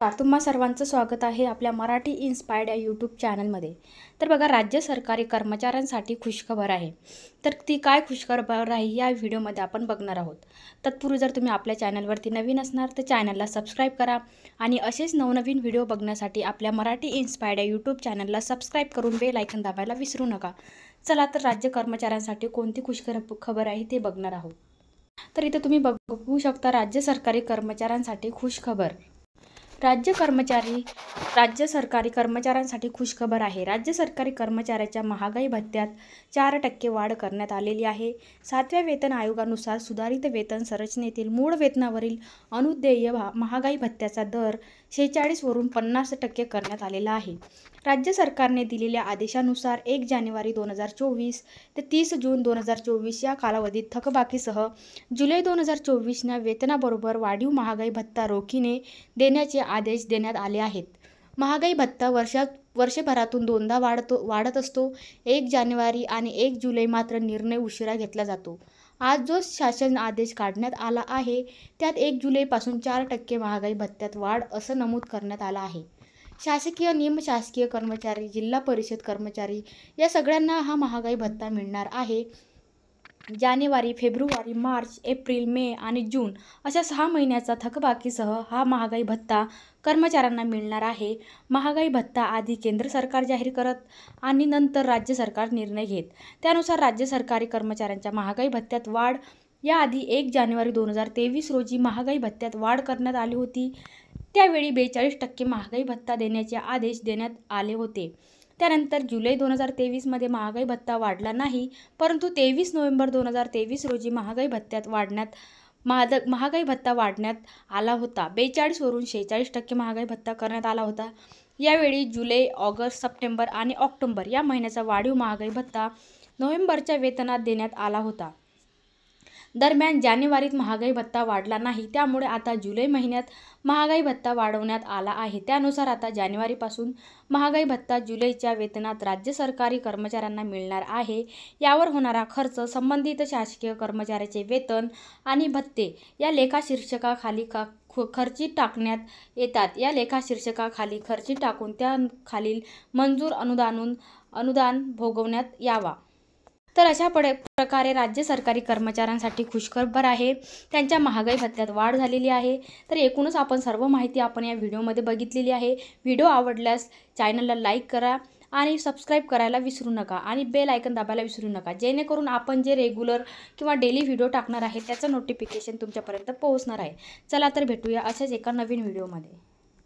तुम्हा सर्वांचं स्वागत आहे आपल्या मराठी इन्स्पायर्ड या यूट्यूब चॅनलमध्ये। तर बघा, राज्य सरकारी कर्मचाऱ्यांसाठी खुशखबर आहे। तर ती काय खुशखबर आहे या व्हिडिओमध्ये आपण बघणार आहोत। तत्पूर्वी जर तुम्ही आपल्या चॅनलवरती नवीन असणार तर चॅनलला सबस्क्राईब करा आणि असेच नवनवीन व्हिडिओ बघण्यासाठी आपल्या मराठी इन्स्पायर्ड या यूट्यूब चॅनलला सबस्क्राईब करून बेल आयकॉन दाबायला विसरू नका। चला तर राज्य कर्मचाऱ्यांसाठी कोणती खुशखबर आहे ते बघणार आहोत। तर इथे तुम्ही बघू शकता, राज्य सरकारी कर्मचाऱ्यांसाठी खुशखबर। राज्य सरकारी कर्मचाऱ्यांसाठी खुशखबर आहे। राज्य सरकारी कर्मचाऱ्याच्या महागाई भत्त्यात 4% वाढ करण्यात आलेली आहे। 7व्या वेतन आयोगानुसार सुधारित वेतन संरचनेतील मूळ वेतनावरील अनुदेय महागाई भत्त्याचा दर 46 वरून 50% करण्यात आलेला आहे। राज्य सरकारने दिलेल्या आदेशानुसार 1 जानेवारी 2024 ते 30 जून 2024 या कालावधीत थकबाकीसह जुलै 2024 ना वेतनाबरोबर वाढीव महागाई भत्ता रोखीने देण्याचे आदेश देण्यात आले आहेत। महागाई भत्ता वर्षभरातून दोनदा वाढत असतो। 1 जानेवारी आणि 1 जुलै मात्र निर्णय उशिरा घेतला जातो। आज जो शासन आदेश काढण्यात आला आहे त्यात 1 जुलैपासून 4% महागाई भत्त्यात वाढ असं नमूद करण्यात आलं आहे। शासकीय, निमशासकीय कर्मचारी, जिल्हा परिषद कर्मचारी या सगळ्यांना हा महागाई भत्ता मिळणार आहे। जानेवारी, फेब्रुवारी, मार्च, एप्रिल, मे आणि जून अशा 6 महिन्याचा थकबाकीसह हा महागाई भत्ता कर्मचाऱ्यांना मिळणार आहे। महागाई भत्ता आधी केंद्र सरकार जाहीर करत आणि नंतर राज्य सरकार निर्णय घेत। त्यानुसार राज्य सरकारी कर्मचाऱ्यांच्या महागाई भत्त्यात वाढ याआधी 1 जानेवारी 2023 रोजी महागाई भत्त्यात वाढ करण्यात आली होती। त्यावेळी 42% महागाई भत्ता देण्याचे आदेश देण्यात आले होते। त्यानंतर जुलै 2023 मध्ये महागाई भत्ता वाढला नाही, परंतु 23 नोव्हेंबर 2023 रोजी महागाई भत्ता वाढण्यात आला होता। 42 वरून 46% महागाई भत्ता करण्यात आला होता। यावेळी जुलै, ऑगस्ट, सप्टेंबर आणि ऑक्टोबर या महिन्याचा वाढीव महागाई भत्ता नोव्हेंबरच्या वेतनात देण्यात आला होता। दरम्यान जानेवारीत महागाई भत्ता वाढला नाही, त्यामुळे आता जुलै महिन्यात महागाई भत्ता वाढवण्यात आला आहे। त्यानुसार आता जानेवारीपासून महागाई भत्ता जुलैच्या वेतनात राज्य सरकारी कर्मचाऱ्यांना मिळणार आहे। यावर होणारा खर्च संबंधित शासकीय कर्मचाऱ्याचे वेतन आणि भत्ते या लेखाशीर्षकाखाली खर्ची टाकण्यात येतात। या लेखाशीर्षकाखाली खर्ची टाकून त्या खालील मंजूर अनुदान भोगवण्यात यावा। तर अशा प्रकारे राज्य सरकारी कर्मचाऱ्यांसाठी खुशखबर आहे। त्यांच्या महागाई भत्त्यात वाढ झालेली आहे। तर एकूणच आपण सर्व माहिती आपण या व्हिडिओमध्ये बघितलेली आहे। व्हिडिओ आवडल्यास चॅनलला लाईक करा आणि सबस्क्राईब करायला विसरू नका आणि बेल आयकॉन दाबायला विसरू नका, जेणेकरून आपण जे रेग्युलर किंवा डेली व्हिडिओ टाकणार आहे त्याचं नोटिफिकेशन तुमच्यापर्यंत पोहोचणार आहे। चला तर भेटूया अशाच एका नवीन व्हिडिओमध्ये।